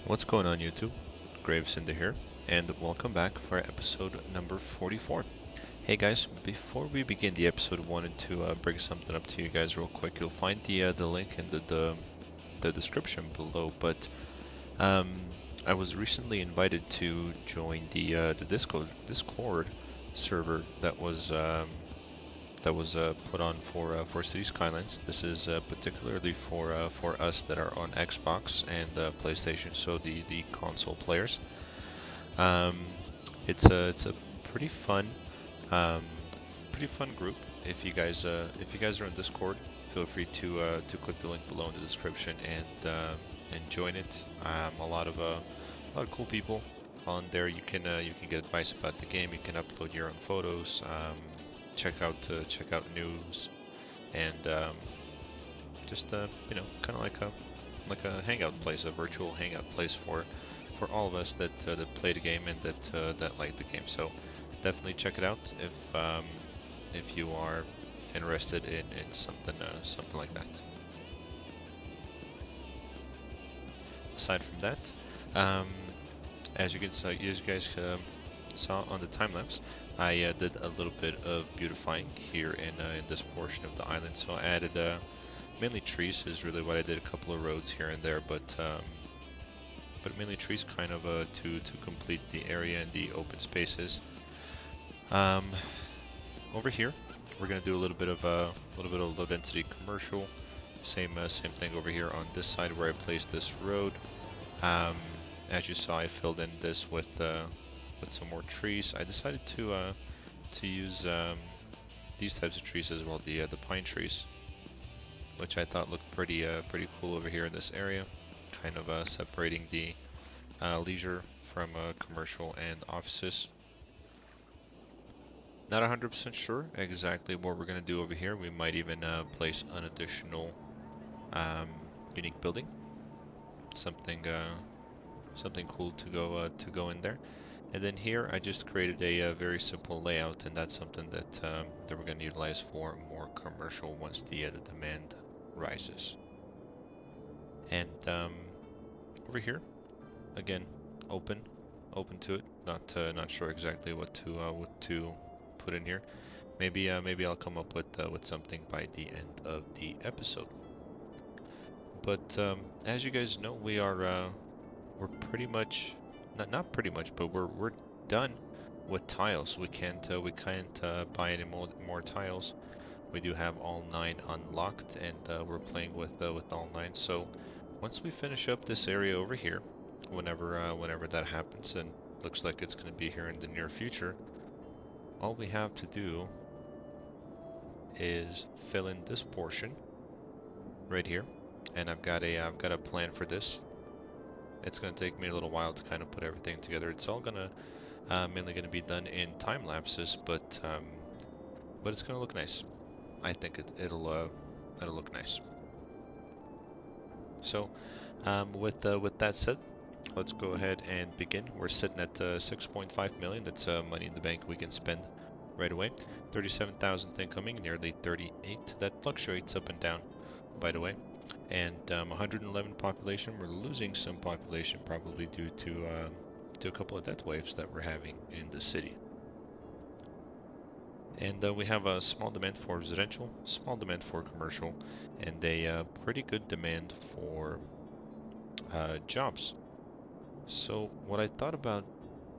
What's going on YouTube? GraveCinder here, and welcome back for episode number 44. Hey guys, before we begin the episode, I wanted to bring something up to you guys real quick. You'll find the link in the description below, but um, I was recently invited to join the Discord server that was put on for Cities Skylines. This is particularly for us that are on Xbox and PlayStation, so the console players. Um, it's a pretty fun um, pretty fun group. If you guys are on Discord, feel free to click the link below in the description and join it. A lot of cool people on there. You can get advice about the game. You can upload your own photos. Check out news and just kind of like a hangout place, a virtual hangout place for all of us that play the game and that like the game. So definitely check it out if you are interested in something like that. Aside from that, um, as you guys saw on the time lapse, I did a little bit of beautifying here in this portion of the island. So I added mainly trees is really what I did. A couple of roads here and there, but mainly trees, kind of to complete the area and the open spaces. Um, Over here, we're gonna do a little bit of low density commercial. Same thing over here on this side where I placed this road. Um, as you saw, I filled in this with some more trees. I decided to use these types of trees as well, the pine trees, which I thought looked pretty cool over here in this area, kind of separating the leisure from commercial and offices. Not 100% sure exactly what we're gonna do over here. We might even place an additional um, unique building, something cool to go in there. And then here I just created a very simple layout, and that's something that we're going to utilize for more commercial once the demand rises. And over here, again, open to it. Not sure exactly what to put in here. Maybe I'll come up with something by the end of the episode. But as you guys know, we're pretty much not pretty much, but we're done with tiles. We can't buy any more tiles. We do have all 9 unlocked, and we're playing with all 9. So once we finish up this area over here, whenever that happens, and looks like it's going to be here in the near future, all we have to do is fill in this portion right here, and I've got a plan for this. It's going to take me a little while to kind of put everything together. It's all mainly gonna be done in time lapses, but it's gonna look nice. I think it'll look nice. So with that said, let's go ahead and begin. We're sitting at 6.5 million. That's money in the bank we can spend right away. 37,000 incoming, nearly 38. That fluctuates up and down, by the way. And 111 population. We're losing some population, probably due to a couple of death waves that we're having in the city. And we have a small demand for residential, small demand for commercial, and a pretty good demand for jobs. So what I thought about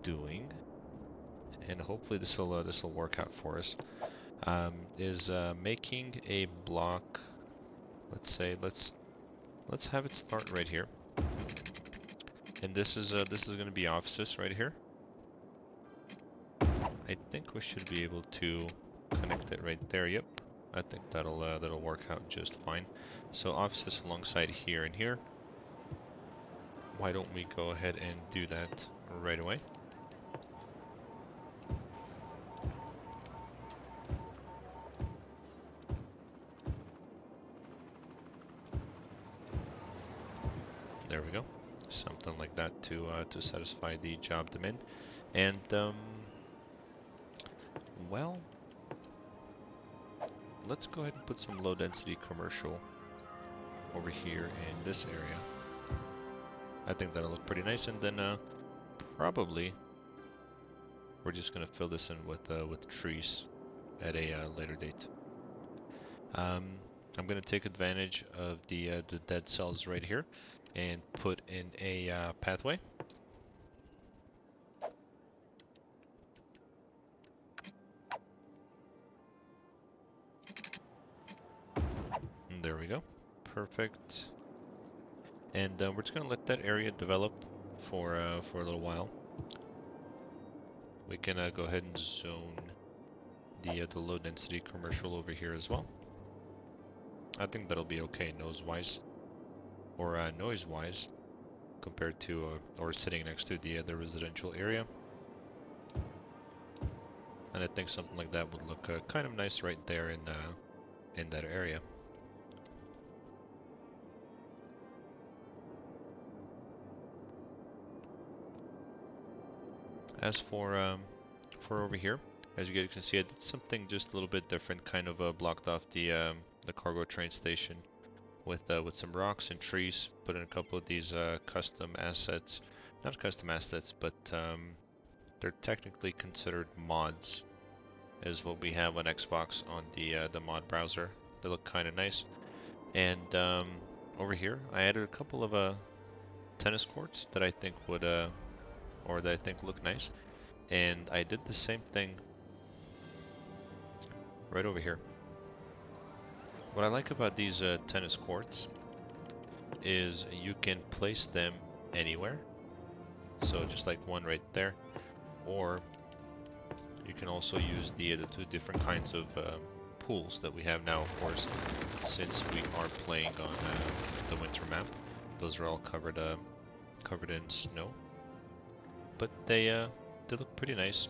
doing, and hopefully this will work out for us, is making a block. Let's have it start right here. And this is going to be offices right here. I think we should be able to connect it right there. Yep, I think that'll work out just fine. So offices alongside here and here. Why don't we go ahead and do that right away? There we go. Something like that to satisfy the job demand. And well, let's go ahead and put some low density commercial over here in this area. I think that'll look pretty nice, and then probably we're just gonna fill this in with trees at a later date. I'm gonna take advantage of the dead cells right here and put in a pathway. And there we go. Perfect. And we're just gonna let that area develop for a little while. We can go ahead and zone the low density commercial over here as well. I think that'll be okay nose-wise, or noise-wise, compared to or sitting next to the residential area. And I think something like that would look kind of nice right there in that area. As for over here, as you guys can see, I did something just a little bit different. Kind of blocked off the cargo train station with some rocks and trees. Put in a couple of these custom assets, not custom assets, but they're technically considered mods, is what we have on Xbox on the mod browser. They look kind of nice. And over here, I added a couple of tennis courts that I think would or that I think look nice. And I did the same thing right over here. What I like about these tennis courts is you can place them anywhere. So just like one right there, or you can also use the two different kinds of pools that we have now, of course, since we are playing on the winter map. Those are all covered in snow, but they look pretty nice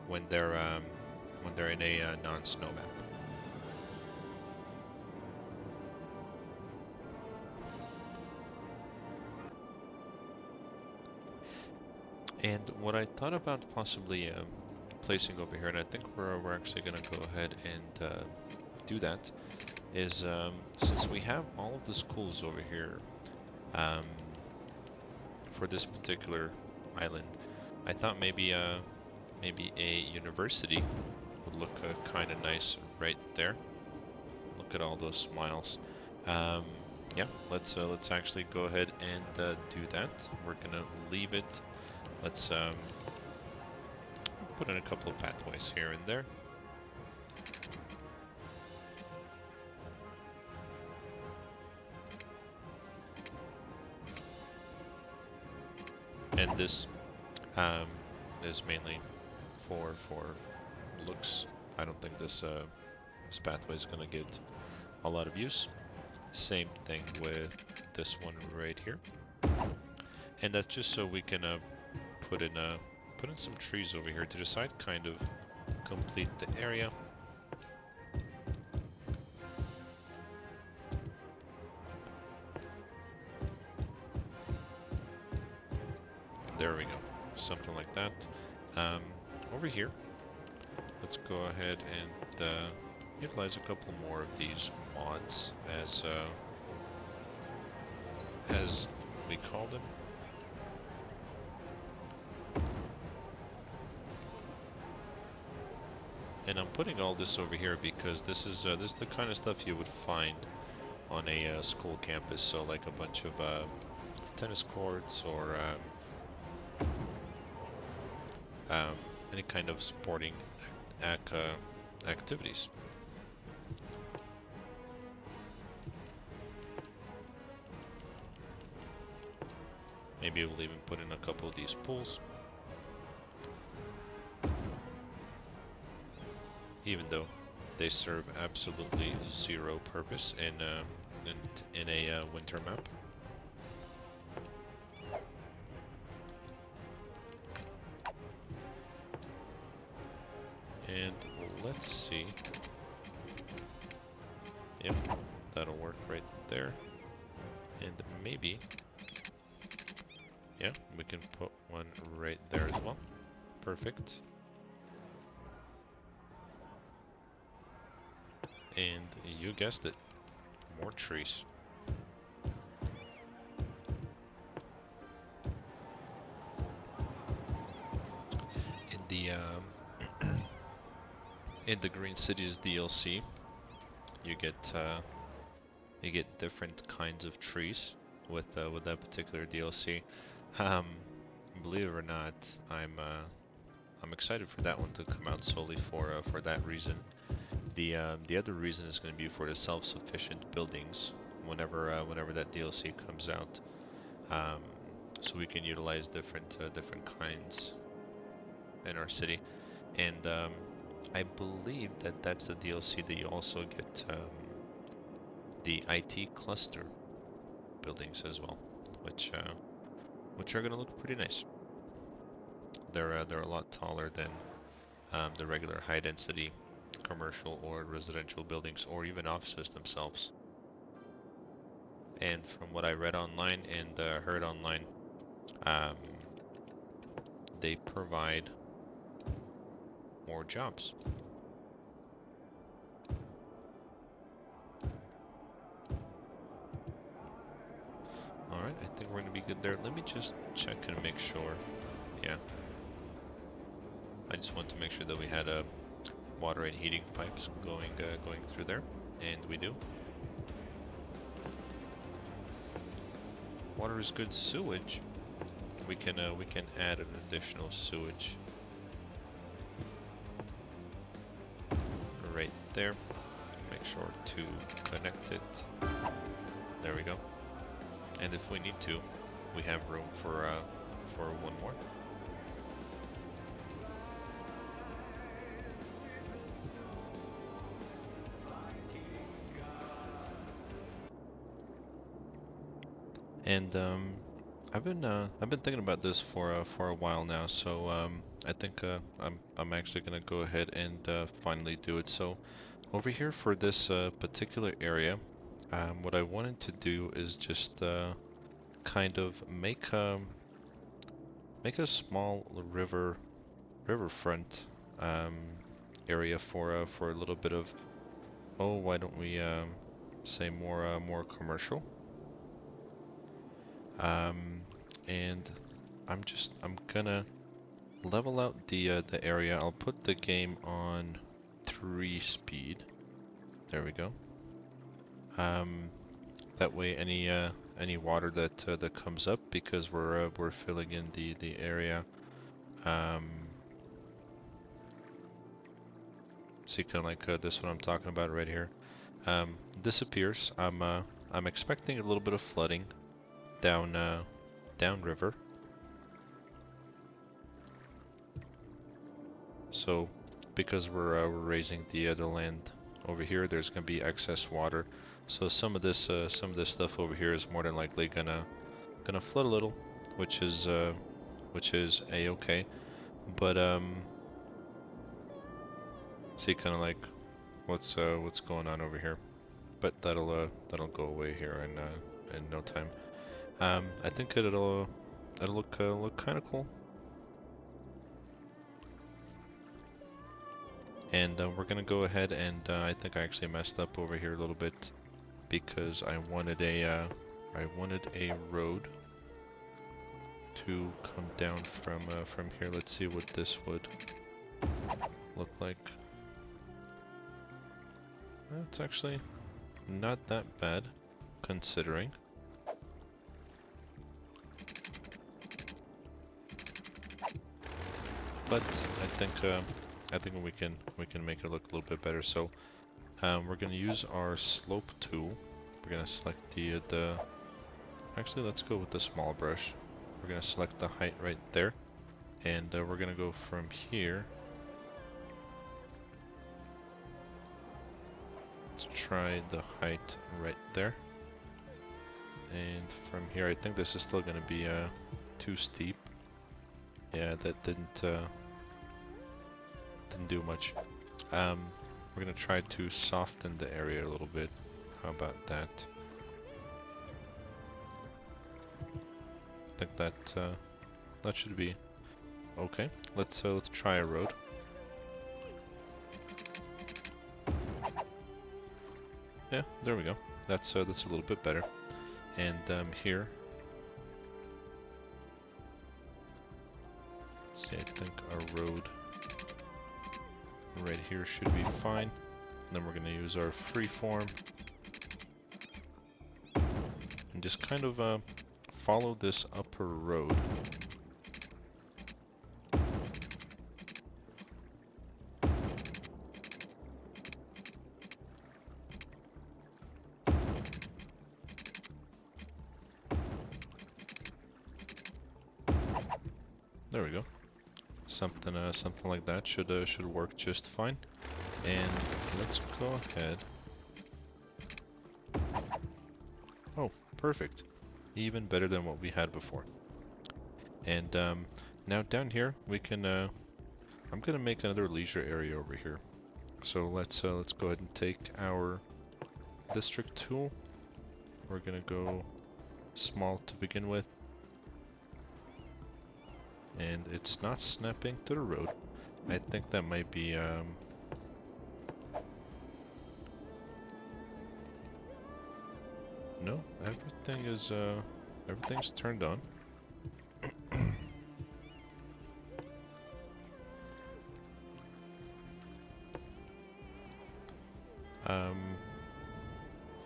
when they're in a non-snow map. And what I thought about possibly placing over here, and I think we're actually gonna go ahead and do that, is since we have all of the schools over here for this particular island, I thought maybe a university would look kind of nice right there. Look at all those smiles. Yeah, let's actually go ahead and do that. We're gonna leave it. Let's put in a couple of pathways here and there. And this is mainly for looks. I don't think this pathway is gonna get a lot of use. Same thing with this one right here. And that's just so we can put in some trees over here to the side, kind of complete the area. There we go, something like that. Over here, let's go ahead and utilize a couple more of these mods as we call them. And I'm putting all this over here because this is the kind of stuff you would find on a school campus. So like a bunch of tennis courts or any kind of sporting activities. Maybe we'll even put in a couple of these pools. Even though they serve absolutely zero purpose in a winter map. And let's see. Yep, that'll work right there. And maybe, yeah, we can put one right there as well. Perfect. And you guessed it, more trees. the in the Green Cities DLC, you get different kinds of trees with that particular DLC. Um, Believe it or not, I'm excited for that one to come out solely for that reason. The other reason is going to be for the self-sufficient buildings whenever that DLC comes out. Um, so we can utilize different kinds in our city, and I believe that that's the DLC that you also get the IT cluster buildings as well, which are going to look pretty nice. They're a lot taller than the regular high density commercial or residential buildings or even offices themselves. And from what I read online and heard online, um, they provide more jobs. Alright, I think we're going to be good there. Let me just check and make sure. Yeah. I just want to make sure that we had water and heating pipes going through there, and we do. Water is good. Sewage, we can add an additional sewage right there. Make sure to connect it. There we go. And if we need to, we have room for one more. And I've been thinking about this for a while now, so I think I'm actually gonna go ahead and finally do it. So over here for this particular area, what I wanted to do is just kind of make a small riverfront area for a little bit of, oh, why don't we say more commercial. And I'm gonna level out the area. I'll put the game on 3 speed. There we go. That way any water that comes up, because we're filling in the area, see, kind of like this one I'm talking about right here, disappears. I'm expecting a little bit of flooding down river. So because we're raising the land over here, there's gonna be excess water. So some of this stuff over here is more than likely gonna flood a little, which is a-okay. But see, kind of like what's going on over here. But that'll go away here in no time. I think it'll look kind of cool. And we're gonna go ahead and I think I actually messed up over here a little bit, because I wanted a road to come down from here. Let's see what this would look like. It's actually not that bad, considering. But I think we can make it look a little bit better. So we're gonna use our slope tool. We're gonna select the actually, let's go with the small brush. We're gonna select the height right there, and we're gonna go from here. Let's try the height right there, and from here I think this is still gonna be too steep. Yeah, that didn't do much. We're gonna try to soften the area a little bit. How about that? I think that should be okay. Let's try a road. Yeah, there we go. That's a little bit better. And here, let's see, I think our road right here should be fine. Then we're gonna use our freeform and just kind of follow this upper road. There we go. Something like that should work just fine. And let's go ahead. Oh, perfect. Even better than what we had before. And now down here we can. I'm gonna make another leisure area over here. So let's go ahead and take our district tool. We're gonna go small to begin with. And it's not snapping to the road. I think that might be no, everything's turned on.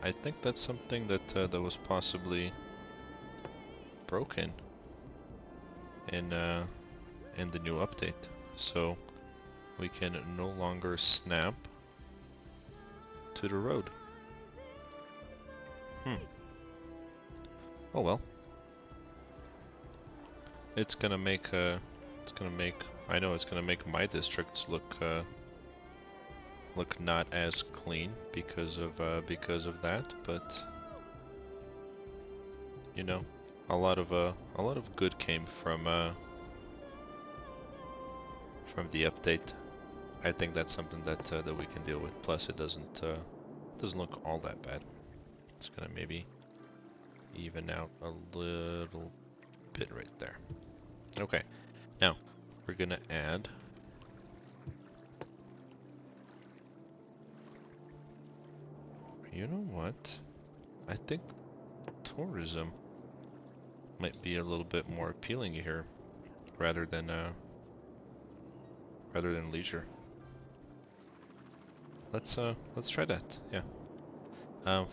I think that's something that that was possibly broken in the new update. So we can no longer snap to the road. Oh well. It's gonna make I know it's gonna make my districts look not as clean because of that, but you know, a lot of good came from the update. I think that's something that that we can deal with. Plus, it doesn't look all that bad. It's gonna maybe even out a little bit right there. Okay, now we're gonna add. You know what? I think tourism might be a little bit more appealing here, rather than leisure. Let's try that. Yeah.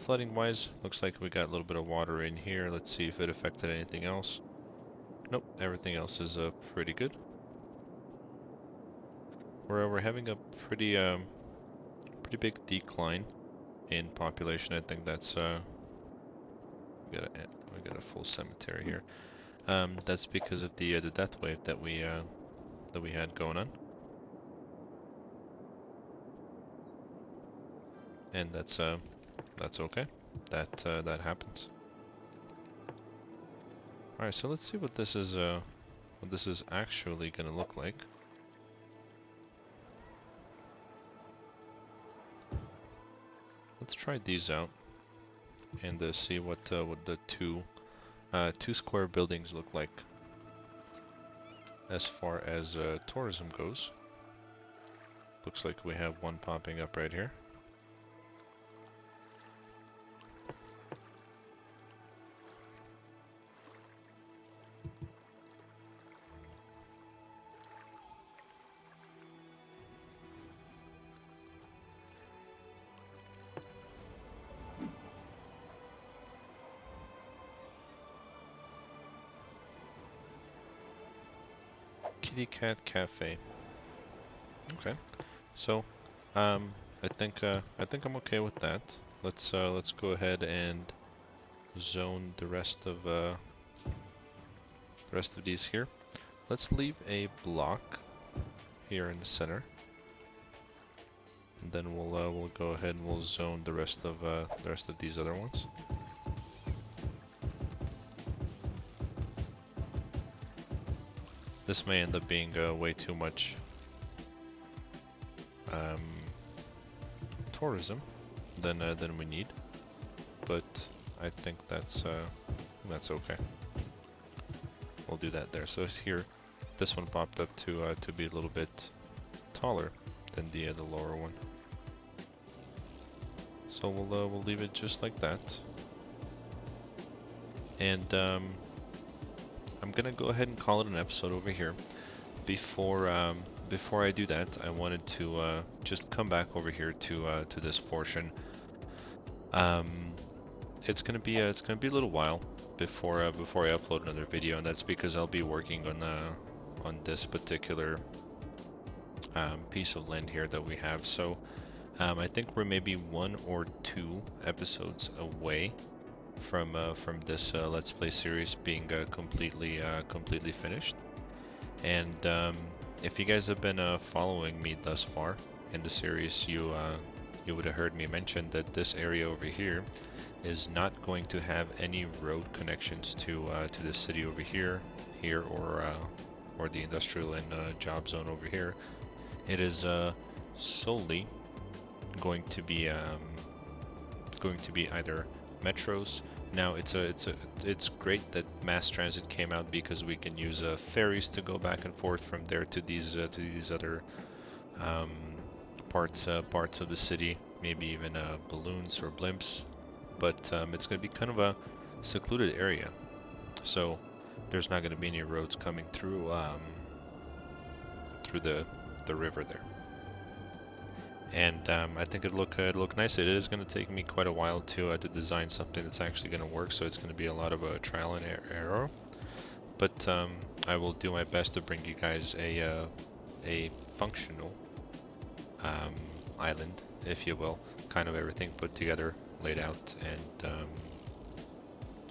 Flooding wise, looks like we got a little bit of water in here. Let's see if it affected anything else. Nope, everything else is pretty good. We're having a pretty big decline in population. I think that's we got a full cemetery here. That's because of the death wave that we had going on. And that's okay. That happens. All right, so let's see what this is actually gonna look like. Let's try these out and see what the two square buildings look like as far as tourism goes. Looks like we have one popping up right here. Kitty Cat Cafe. Okay, so I think I'm okay with that. Let's go ahead and zone the rest of these here. Let's leave a block here in the center, and then we'll go ahead and we'll zone the rest of these other ones. This may end up being way too much tourism than we need, but I think that's okay. We'll do that there. So here, this one popped up to be a little bit taller than the lower one. So we'll leave it just like that. And I'm gonna go ahead and call it an episode over here. Before before I do that, I wanted to just come back over here to this portion. Um, it's gonna be a little while before I upload another video, and that's because I'll be working on this particular piece of land here that we have. So I think we're maybe 1 or 2 episodes away from this Let's Play series being completely finished. And if you guys have been following me thus far in the series, you would have heard me mention that this area over here is not going to have any road connections to the city over here, or the industrial and job zone over here. It is solely going to be either metros. Now it's great that mass transit came out because we can use ferries to go back and forth from there to these other parts of the city, maybe even balloons or blimps. But it's going to be kind of a secluded area, so there's not going to be any roads coming through through the river there. And I think it'd look nice. It is going to take me quite a while to design something that's actually going to work, so it's going to be a lot of trial and error. But I will do my best to bring you guys a functional island, if you will, kind of everything put together, laid out,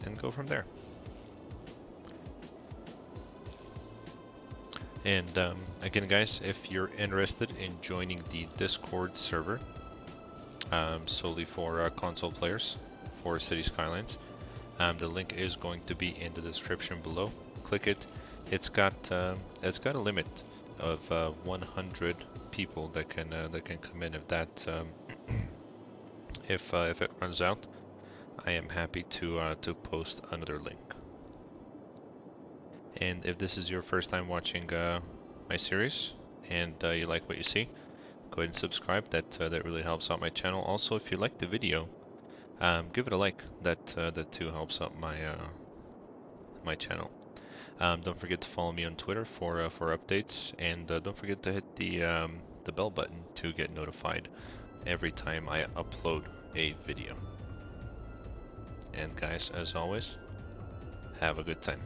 and go from there. And again, guys, if you're interested in joining the Discord server solely for console players for Cities Skylines, the link is going to be in the description below. Click it. It's got a limit of 100 people that can come in. If that if it runs out, I am happy to post another link. And if this is your first time watching my series and you like what you see, go ahead and subscribe. That really helps out my channel. Also, if you like the video, give it a like. That too helps out my my channel. Don't forget to follow me on Twitter for updates, and don't forget to hit the bell button to get notified every time I upload a video. And guys, as always, have a good time.